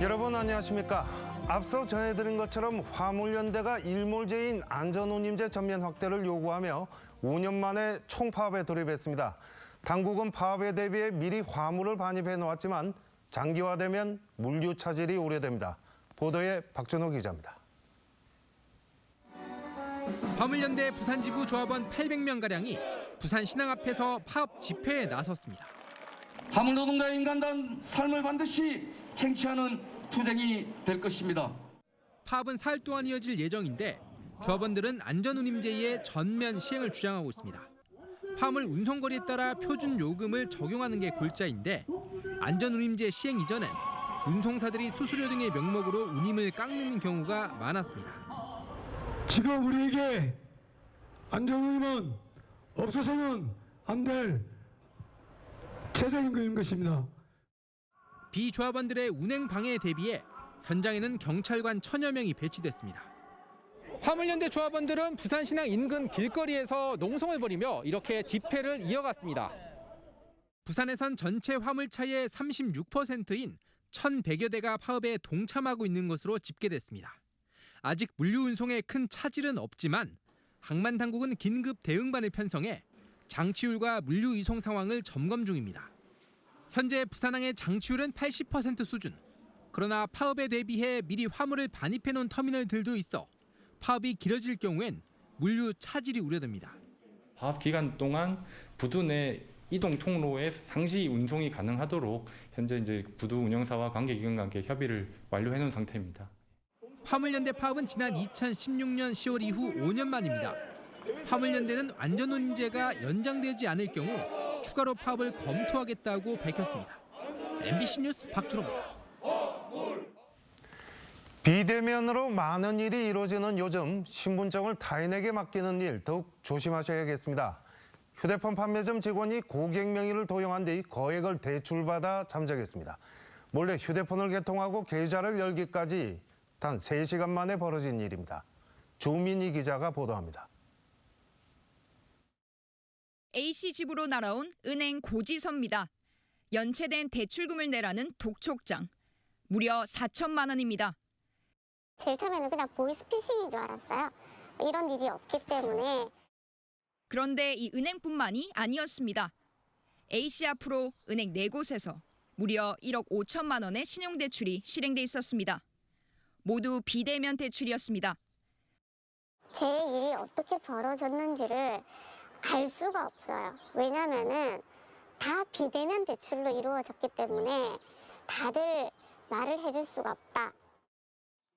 여러분 안녕하십니까? 앞서 전해드린 것처럼 화물연대가 일몰제인 안전운임제 전면 확대를 요구하며 5년 만에 총파업에 돌입했습니다. 당국은 파업에 대비해 미리 화물을 반입해 놓았지만 장기화되면 물류 차질이 우려됩니다. 보도에 박준호 기자입니다. 화물연대 부산지부 조합원 800명가량이 부산 신항 앞에서 파업 집회에 나섰습니다. 화물 노동자의 인간다운 삶을 반드시 쟁취하는 투쟁이 될 것입니다. 파업은 사흘 동안 이어질 예정인데 조합원들은 안전운임제의 전면 시행을 주장하고 있습니다. 화물 운송거리에 따라 표준 요금을 적용하는 게 골자인데 안전운임제 시행 이전엔 운송사들이 수수료 등의 명목으로 운임을 깎는 경우가 많았습니다. 지금 우리에게 안전운임은 없어서는 안 될 최저임금인 것입니다. 비조합원들의 운행 방해에 대비해 현장에는 경찰관 1000여 명이 배치됐습니다. 화물연대 조합원들은 부산신항 인근 길거리에서 농성을 벌이며 이렇게 집회를 이어갔습니다. 부산에선 전체 화물차의 36%인 1,100여 대가 파업에 동참하고 있는 것으로 집계됐습니다. 아직 물류 운송에 큰 차질은 없지만 항만 당국은 긴급 대응반을 편성해 장치율과 물류 이송 상황을 점검 중입니다. 현재 부산항의 장치율은 80% 수준. 그러나 파업에 대비해 미리 화물을 반입해 놓은 터미널들도 있어 파업이 길어질 경우엔 물류 차질이 우려됩니다. 파업 기간 동안 부두 내 이동 통로에 상시 운송이 가능하도록 현재 부두 운영사와 관계기관과 함께 협의를 완료해 놓은 상태입니다. 화물연대 파업은 지난 2016년 10월 이후 5년 만입니다. 화물연대는 안전운임제가 연장되지 않을 경우 추가로 파업을 검토하겠다고 밝혔습니다. MBC 뉴스 박준호입니다. 비대면으로 많은 일이 이루어지는 요즘 신분증을 타인에게 맡기는 일 더욱 조심하셔야겠습니다. 휴대폰 판매점 직원이 고객 명의를 도용한 뒤 거액을 대출받아 잠적했습니다. 몰래 휴대폰을 개통하고 계좌를 열기까지 단 3시간 만에 벌어진 일입니다. 조민희 기자가 보도합니다. A씨 집으로 날아온 은행 고지서입니다. 연체된 대출금을 내라는 독촉장. 무려 4천만 원입니다. 제일 처음에는 그냥 보이스피싱인 줄 알았어요. 이런 일이 없기 때문에. 그런데 이 은행뿐만이 아니었습니다. A씨 앞으로 은행 4곳에서 무려 1억 5천만 원의 신용대출이 실행돼 있었습니다. 모두 비대면 대출이었습니다. 제 일이 어떻게 벌어졌는지를 알 수가 없어요. 왜냐면은 다 비대면 대출로 이루어졌기 때문에 다들 말을 해줄 수가 없다.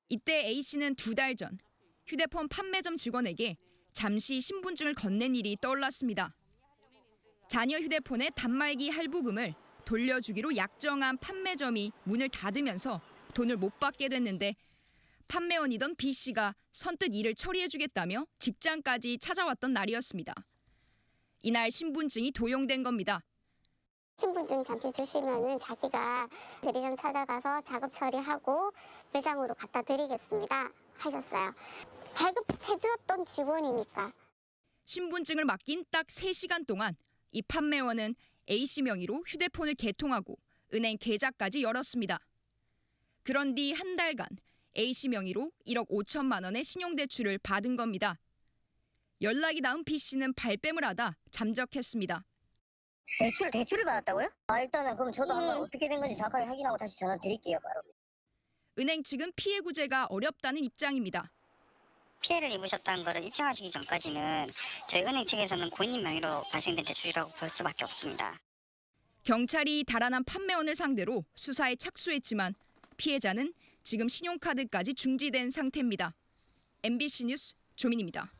이때 A씨는 2달 전 휴대폰 판매점 직원에게 잠시 신분증을 건넨 일이 떠올랐습니다. 자녀 휴대폰의 단말기 할부금을 돌려주기로 약정한 판매점이 문을 닫으면서 돈을 못 받게 됐는데 판매원이던 B씨가 선뜻 일을 처리해주겠다며 직장까지 찾아왔던 날이었습니다. 이날 신분증이 도용된 겁니다. 신분증 잠시 주시면은 자기가 대리점 찾아가서 작업 처리하고 매장으로 갖다 드리겠습니다 하셨어요. 발급해주었던 직원이니까. 신분증을 맡긴 딱 3시간 동안 이 판매원은 A씨 명의로 휴대폰을 개통하고 은행 계좌까지 열었습니다. 그런 뒤 한 달간 A씨 명의로 1억 5천만 원의 신용대출을 받은 겁니다. 연락이 닿은 B씨는 발뺌을 하다 잠적했습니다. 대출을 받았다고요? 일단은 그럼 저도 한번 어떻게 된 건지 정확하게 확인하고 다시 전화 드릴게요, 바로. 은행 측은 피해 구제가 어렵다는 입장입니다. 피해를 입으셨다는 것을 입증하시기 전까지는 저희 은행 측에서는 고객님 명의로 발생된 대출이라고 볼 수밖에 없습니다. 경찰이 달아난 판매원을 상대로 수사에 착수했지만 피해자는 지금 신용카드까지 중지된 상태입니다. MBC 뉴스 조민입니다.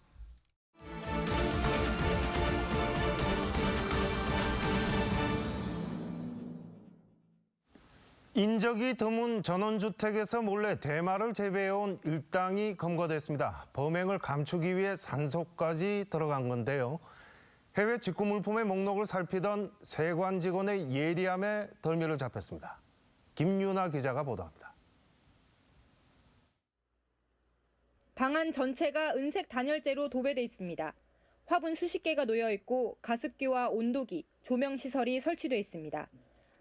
인적이 드문 전원주택에서 몰래 대마를 재배해온 일당이 검거됐습니다. 범행을 감추기 위해 산소까지 들어간 건데요. 해외 직구 물품의 목록을 살피던 세관 직원의 예리함에 덜미를 잡혔습니다. 김유나 기자가 보도합니다. 방 안 전체가 은색 단열재로 도배돼 있습니다. 화분 수십 개가 놓여 있고 가습기와 온도기, 조명 시설이 설치돼 있습니다.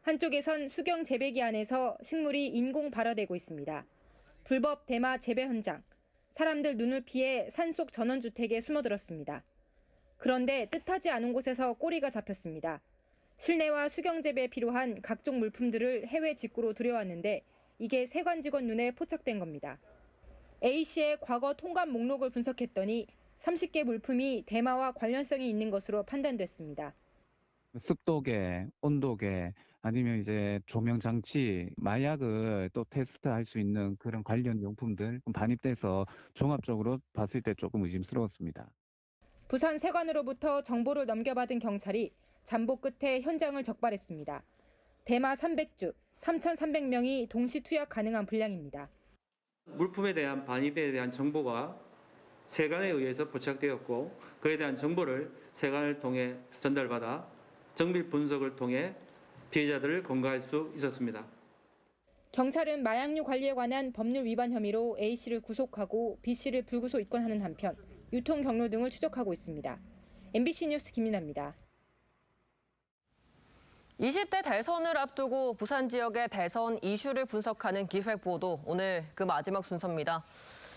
한쪽에선 수경 재배기 안에서 식물이 인공 발화되고 있습니다. 불법 대마 재배 현장. 사람들 눈을 피해 산속 전원주택에 숨어들었습니다. 그런데 뜻하지 않은 곳에서 꼬리가 잡혔습니다. 실내와 수경 재배에 필요한 각종 물품들을 해외 직구로 들여왔는데 이게 세관 직원 눈에 포착된 겁니다. A씨의 과거 통관 목록을 분석했더니 30개 물품이 대마와 관련성이 있는 것으로 판단됐습니다. 습도계, 온도계, 아니면 이제 조명 장치, 마약을 또 테스트할 수 있는 그런 관련 용품들 반입돼서 종합적으로 봤을 때 조금 의심스러웠습니다. 부산 세관으로부터 정보를 넘겨받은 경찰이 잠복 끝에 현장을 적발했습니다. 대마 300주, 3,300명이 동시 투약 가능한 분량입니다. 물품에 대한 반입에 대한 정보가 세관에 의해서 포착되었고 그에 대한 정보를 세관을 통해 전달받아 정밀 분석을 통해 피해자들을 검거할 수 있었습니다. 경찰은 마약류 관리에 관한 법률 위반 혐의로 A씨를 구속하고 B씨를 불구속 입건하는 한편 유통 경로 등을 추적하고 있습니다. MBC 뉴스 김민아입니다. 20대 대선을 앞두고 부산 지역의 대선 이슈를 분석하는 기획보도 오늘 그 마지막 순서입니다.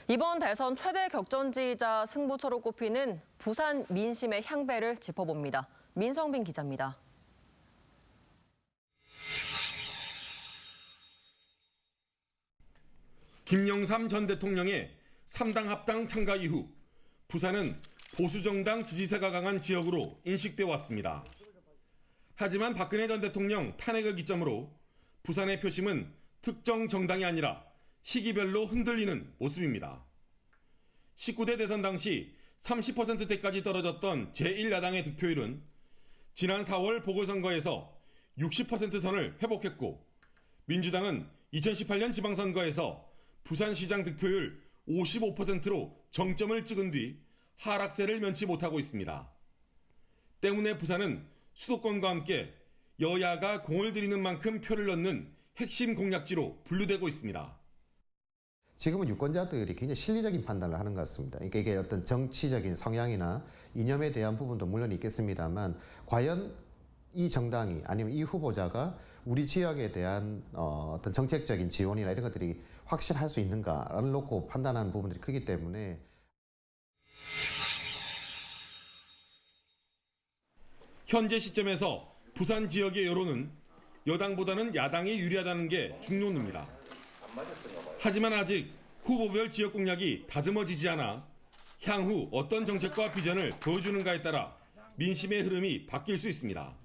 이번 대선 최대 격전지이자 승부처로 꼽히는 부산 민심의 향배를 짚어봅니다. 민성빈 기자입니다. 김영삼 전 대통령의 3당 합당 참가 이후 부산은 보수정당 지지세가 강한 지역으로 인식돼 왔습니다. 하지만 박근혜 전 대통령 탄핵을 기점으로 부산의 표심은 특정 정당이 아니라 시기별로 흔들리는 모습입니다. 19대 대선 당시 30%대까지 떨어졌던 제1야당의 득표율은 지난 4월 보궐선거에서 60% 선을 회복했고 민주당은 2018년 지방선거에서 부산시장 득표율 55%로 정점을 찍은 뒤 하락세를 면치 못하고 있습니다. 때문에 부산은 수도권과 함께 여야가 공을 들이는 만큼 표를 넣는 핵심 공략지로 분류되고 있습니다. 지금은 유권자들이 굉장히 실리적인 판단을 하는 것 같습니다. 그러니까 이게 어떤 정치적인 성향이나 이념에 대한 부분도 물론 있겠습니다만 과연 이 정당이 아니면 이 후보자가 우리 지역에 대한 어떤 정책적인 지원이나 이런 것들이 확실할 수 있는가를 놓고 판단하는 부분들이 크기 때문에 현재 시점에서 부산 지역의 여론은 여당보다는 야당이 유리하다는 게 중론입니다. 하지만 아직 후보별 지역 공약이 다듬어지지 않아 향후 어떤 정책과 비전을 보여주는가에 따라 민심의 흐름이 바뀔 수 있습니다.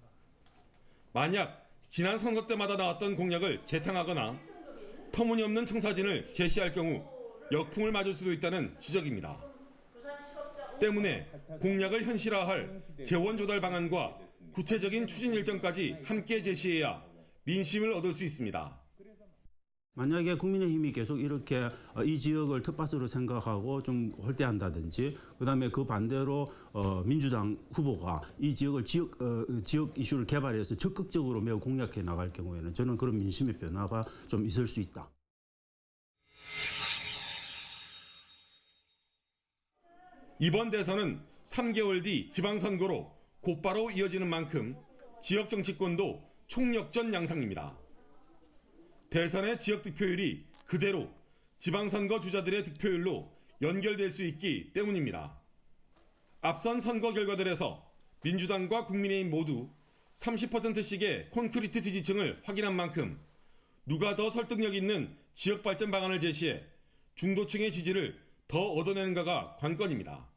만약 지난 선거 때마다 나왔던 공약을 재탕하거나 터무니없는 청사진을 제시할 경우 역풍을 맞을 수도 있다는 지적입니다. 때문에 공약을 현실화할 재원 조달 방안과 구체적인 추진 일정까지 함께 제시해야 민심을 얻을 수 있습니다. 만약에 국민의힘이 계속 이렇게 이 지역을 텃밭으로 생각하고 좀 홀대한다든지 그다음에 그 반대로 민주당 후보가 이 지역을 지역 이슈를 개발해서 적극적으로 매우 공략해 나갈 경우에는 저는 그런 민심의 변화가 좀 있을 수 있다. 이번 대선은 3개월 뒤 지방선거로 곧바로 이어지는 만큼 지역 정치권도 총력전 양상입니다. 대선의 지역 득표율이 그대로 지방선거 주자들의 득표율로 연결될 수 있기 때문입니다. 앞선 선거 결과들에서 민주당과 국민의힘 모두 30%씩의 콘크리트 지지층을 확인한 만큼 누가 더 설득력 있는 지역 발전 방안을 제시해 중도층의 지지를 더 얻어내는가가 관건입니다.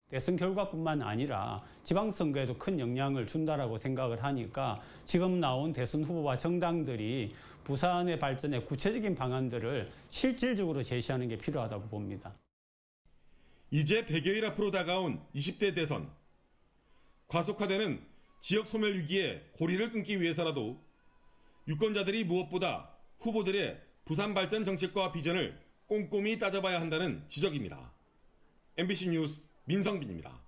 대선 결과뿐만 아니라 지방선거에도 큰 영향을 준다라고 생각을 하니까 지금 나온 대선 후보와 정당들이 부산의 발전에 구체적인 방안들을 실질적으로 제시하는 게 필요하다고 봅니다. 이제 100여일 앞으로 다가온 20대 대선. 과속화되는 지역 소멸 위기에 고리를 끊기 위해서라도 유권자들이 무엇보다 후보들의 부산 발전 정책과 비전을 꼼꼼히 따져봐야 한다는 지적입니다. MBC 뉴스 민성빈입니다.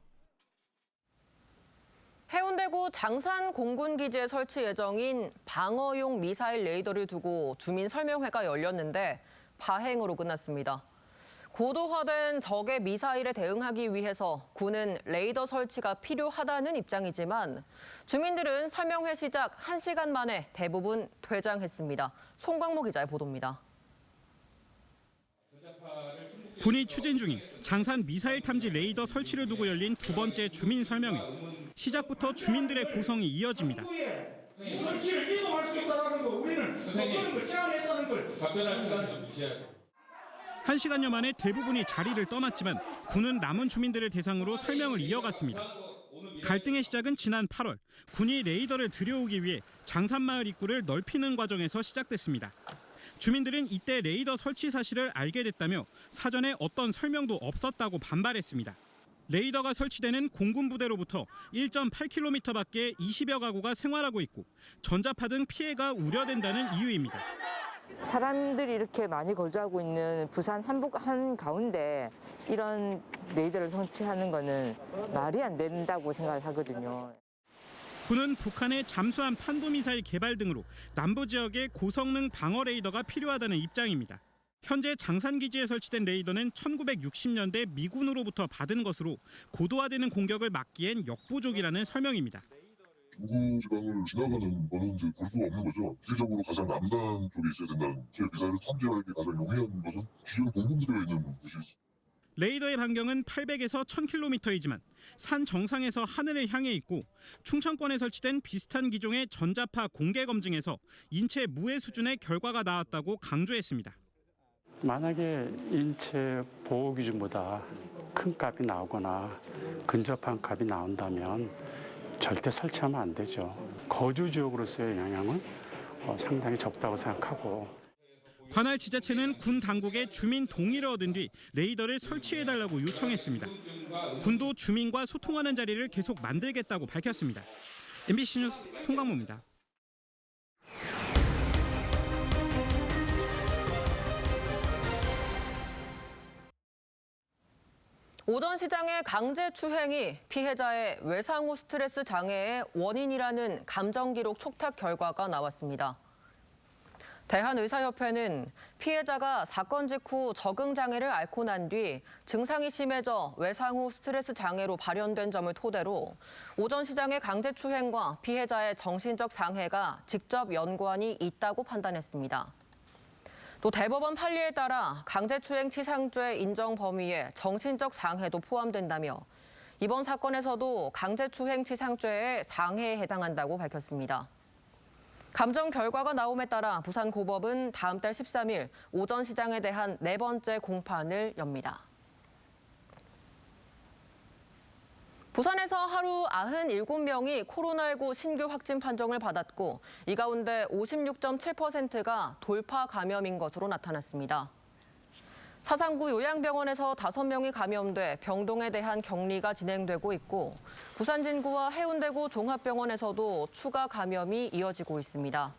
해운대구 장산 공군기지에 설치 예정인 방어용 미사일 레이더를 두고 주민 설명회가 열렸는데 파행으로 끝났습니다. 고도화된 적의 미사일에 대응하기 위해서 군은 레이더 설치가 필요하다는 입장이지만 주민들은 설명회 시작 1시간 만에 대부분 퇴장했습니다. 송광모 기자의 보도입니다. 군이 추진 중인 장산 미사일 탐지 레이더 설치를 두고 열린 두 번째 주민 설명회. 시작부터 주민들의 고성이 이어집니다. 이 설치를 이동할 수 있다는 거 우리는 그런 걸 제안했다는 걸 답변할 시간을 좀 주셔야 1시간여 만에 대부분이 자리를 떠났지만 군은 남은 주민들을 대상으로 설명을 이어갔습니다. 갈등의 시작은 지난 8월 군이 레이더를 들여오기 위해 장산마을 입구를 넓히는 과정에서 시작됐습니다. 주민들은 이때 레이더 설치 사실을 알게 됐다며 사전에 어떤 설명도 없었다고 반발했습니다. 레이더가 설치되는 공군 부대로부터 1.8km 밖에 20여 가구가 생활하고 있고 전자파 등 피해가 우려된다는 이유입니다. 사람들이 이렇게 많이 거주하고 있는 부산 한가운데 이런 레이더를 설치하는 거는 말이 안 된다고 생각을 하거든요. 군은 북한의 잠수함 탄도미사일 개발 등으로 남부 지역에 고성능 방어 레이더가 필요하다는 입장입니다. 현재 장산기지에 설치된 레이더는 1960년대 미군으로부터 받은 것으로 고도화되는 공격을 막기엔 역부족이라는 설명입니다. 중부 지방을 지나가는 거는 이제 볼 수가 없는 거죠. 지리적으로 가장 남단 쪽에 있어야 된다는 제 미사일을 탐지하기 가장 용이한 것은 기존 공군부대가 있는 곳이 있습니다. 레이더의 반경은 800에서 1000km이지만 산 정상에서 하늘을 향해 있고 충청권에 설치된 비슷한 기종의 전자파 공개 검증에서 인체 무해 수준의 결과가 나왔다고 강조했습니다. 만약에 인체 보호 기준보다 큰 값이 나오거나 근접한 값이 나온다면 절대 설치하면 안 되죠. 거주 지역으로서의 영향은 상당히 적다고 생각하고. 관할 지자체는 군 당국의 주민 동의를 얻은 뒤 레이더를 설치해달라고 요청했습니다. 군도 주민과 소통하는 자리를 계속 만들겠다고 밝혔습니다. MBC 뉴스 송광모입니다. 오전 시장의 강제 추행이 피해자의 외상 후 스트레스 장애의 원인이라는 감정기록 촉탁 결과가 나왔습니다. 대한의사협회는 피해자가 사건 직후 적응 장애를 앓고 난 뒤 증상이 심해져 외상 후 스트레스 장애로 발현된 점을 토대로 오전 시장의 강제 추행과 피해자의 정신적 상해가 직접 연관이 있다고 판단했습니다. 또 대법원 판례에 따라 강제추행 치상죄 인정 범위에 정신적 상해도 포함된다며 이번 사건에서도 강제추행 치상죄의 상해에 해당한다고 밝혔습니다. 감정 결과가 나옴에 따라 부산고법은 다음 달 13일 오전 시장에 대한 4번째 공판을 엽니다. 부산에서 하루 97명이 코로나19 신규 확진 판정을 받았고 이 가운데 56.7%가 돌파 감염인 것으로 나타났습니다. 사상구 요양병원에서 5명이 감염돼 병동에 대한 격리가 진행되고 있고 부산 진구와 해운대구 종합병원에서도 추가 감염이 이어지고 있습니다.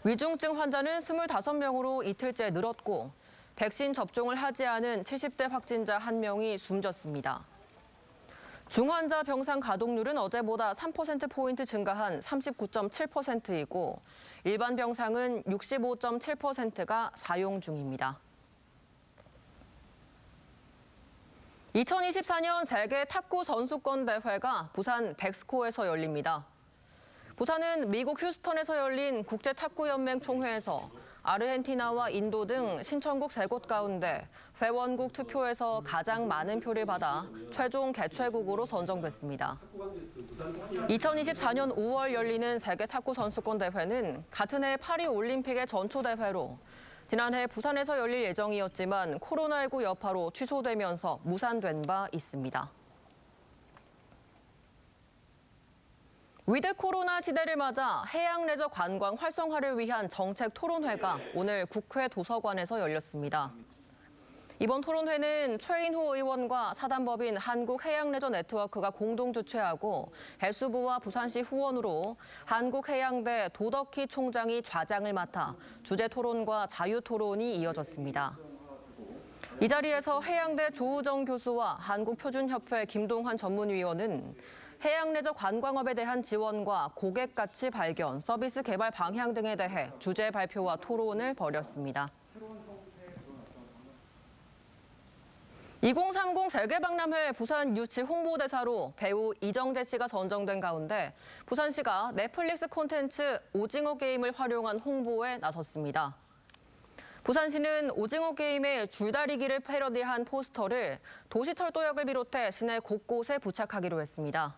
위중증 환자는 25명으로 이틀째 늘었고 백신 접종을 하지 않은 70대 확진자 1명이 숨졌습니다. 중환자 병상 가동률은 어제보다 3%포인트 증가한 39.7%이고 일반 병상은 65.7%가 사용 중입니다. 2024년 세계 탁구 선수권 대회가 부산 백스코에서 열립니다. 부산은 미국 휴스턴에서 열린 국제탁구연맹 총회에서 아르헨티나와 인도 등 신청국 3곳 가운데 회원국 투표에서 가장 많은 표를 받아 최종 개최국으로 선정됐습니다. 2024년 5월 열리는 세계 탁구 선수권 대회는 같은 해 파리 올림픽의 전초대회로 지난해 부산에서 열릴 예정이었지만 코로나19 여파로 취소되면서 무산된 바 있습니다. 위드 코로나 시대를 맞아 해양 레저 관광 활성화를 위한 정책 토론회가 오늘 국회 도서관에서 열렸습니다. 이번 토론회는 최인호 의원과 사단법인 한국해양레저네트워크가 공동 주최하고 해수부와 부산시 후원으로 한국해양대 도덕희 총장이 좌장을 맡아 주제 토론과 자유 토론이 이어졌습니다. 이 자리에서 해양대 조우정 교수와 한국표준협회 김동환 전문위원은 해양레저 관광업에 대한 지원과 고객 가치 발견, 서비스 개발 방향 등에 대해 주제 발표와 토론을 벌였습니다. 2030 세계박람회 부산 유치 홍보대사로 배우 이정재 씨가 선정된 가운데 부산시가 넷플릭스 콘텐츠 오징어 게임을 활용한 홍보에 나섰습니다. 부산시는 오징어 게임의 줄다리기를 패러디한 포스터를 도시철도역을 비롯해 시내 곳곳에 부착하기로 했습니다.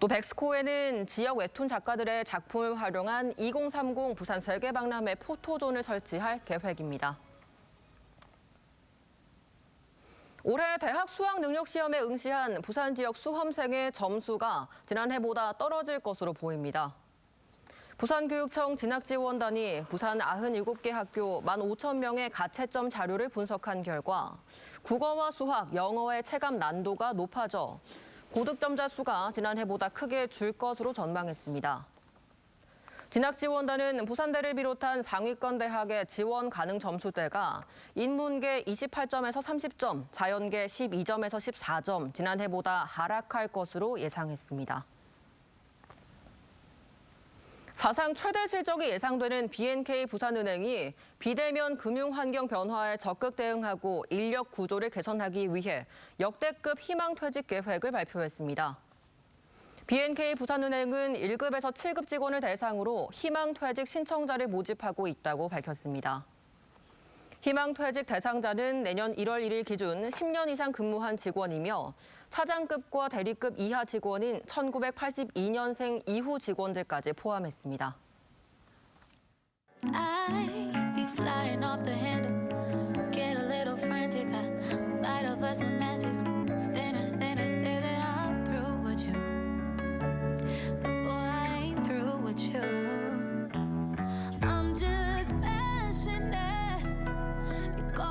또 백스코에는 지역 웹툰 작가들의 작품을 활용한 2030 부산 세계박람회 포토존을 설치할 계획입니다. 올해 대학 수학능력시험에 응시한 부산 지역 수험생의 점수가 지난해보다 떨어질 것으로 보입니다. 부산교육청 진학지원단이 부산 97개 학교 15,000명의 가채점 자료를 분석한 결과 국어와 수학, 영어의 체감 난도가 높아져 고득점자 수가 지난해보다 크게 줄 것으로 전망했습니다. 진학지원단은 부산대를 비롯한 상위권 대학의 지원 가능 점수대가 인문계 28점에서 30점, 자연계 12점에서 14점, 지난해보다 하락할 것으로 예상했습니다. 사상 최대 실적이 예상되는 B&K 부산은행이 비대면 금융환경 변화에 적극 대응하고 인력 구조를 개선하기 위해 역대급 희망퇴직 계획을 발표했습니다. B&K 부산은행은 1급에서 7급 직원을 대상으로 희망퇴직 신청자를 모집하고 있다고 밝혔습니다. 희망퇴직 대상자는 내년 1월 1일 기준 10년 이상 근무한 직원이며 차장급과 대리급 이하 직원인 1982년생 이후 직원들까지 포함했습니다.